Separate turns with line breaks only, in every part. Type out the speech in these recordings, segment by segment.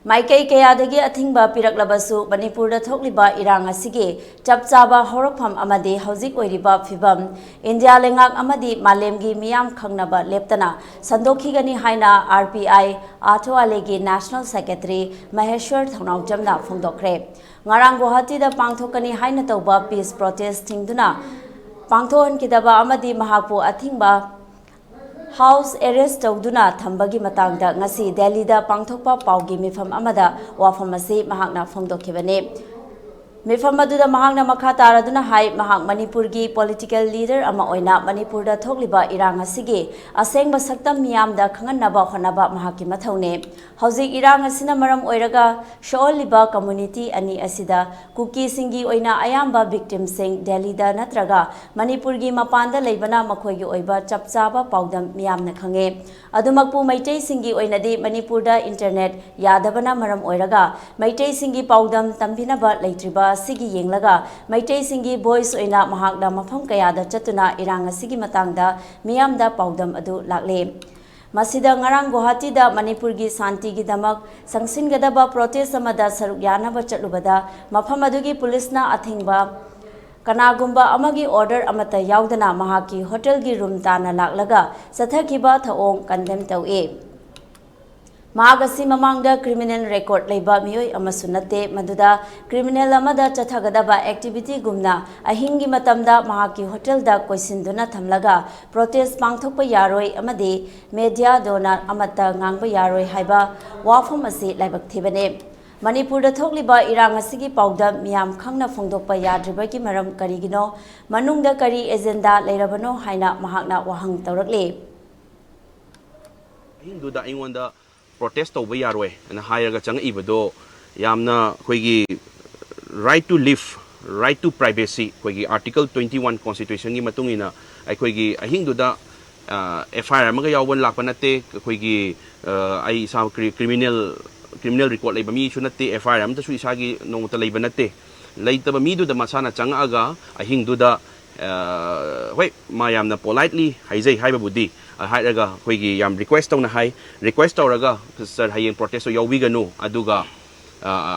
Maikai kayadagi athingba piraklabasu Manipur da thokliba irang asigi chapchaba horokpham amadi hauzik oiriba phibam India lengak amadi malemgi meeyam khanghannaba leptana sandokhigani haina RPI Athwalegi National Secretary Maheshwor Thounaojam na phongdokre ngarang Guwahati da pangthokani haina tawba peace protest thingduna pangthohan kidaba amadi mahakpu athingba House arrest tawduna thambagi matangda ngasi Delhi da pangthokpa paugi mifam amada wafam asi mahakna phongdokhibani mifam aduda mahakna makha taraduna hai mahak Manipur gi political leader ama oina Manipur da thokliba irang asigi ashengba shaktam meeyam da khanghannaba hotnaba mahakki mathou hauzik irang asina maram oiraga shooliba community ani asida kuki singi oina ayamba victim sing Delhi da natraga Manipur gi mapanda leibana makhoi gi oiba chapchaba paudam meeyam na khange adumakpu maitei singi oinadi Manipur da internet yadabana maram oiraga maitei singi paudam tambinaba leitriba asigi yenglaga maitei singi voice oina mahakda mafam kayada chatuna irang asigi matangda meeyam da paudam adu lakle Masida ngarang Guwahati da Manipur gi santi gi damak sangsingadaba protest amada saruk yanaba chatlubada mafam adugi police na athingba kanagumba amagi order amata yaudana mahakki hotel gi room tana laklaga sathakiba thaong condemn tawe Mahagasi mamangda criminal record leiba miyoi amasu nate maduda criminal amada chathagadaba activity gumna ahingi matamda mahakki hotel da koisinduna thamlaga protest pangthokpa yaroi amadi media dona amata ngangba yaroi haiba wafam asi laibak thibane Manipur da thokliba irang asigi pauda meeyam khangna phongdokpa yadribagi maram karigino manungda kari agenda leirabano haina mahakna wahang tawrakle
Hinduda ingonda protest tawba yaroi ana hairaga changa ibado yamna khoigi right to live right to privacy khoigi article 21 constitution gi matungina khoigi ahingduda FIR amaga yawon lakpa nate khoigi ai sa criminal record leiba mi su nate FIR amta su isagi nongta leiba nate leitaba mi du da masana changa aga ahingduda hoi mayamna politely haijai haiba budi hairaga khoigi yam request tawna hai request tawraga sir hayeng protest yawbiganu aduga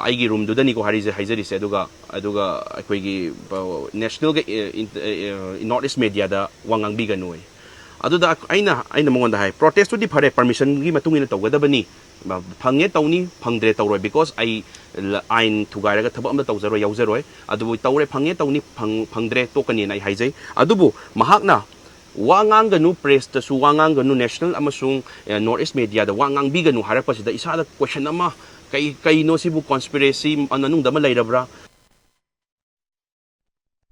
aigi room dudani ko harise haijari se aduga khoigi national north east media da wangang biganu aduda aina mongonda hai protest to di phare permission gi matungina tawgadabani phange tawni phangdre tawroi because ai ain thugairaga thaba amda tawzaroi yauzaroi adubu tawre phange tawni phangdre tokani nai haijai adubu mahakna wangang ganu press ta su wangang ganu national amasung north east media da wangang biganu harapasida isada question ama kai no sibu conspiracy ananung dama lairabra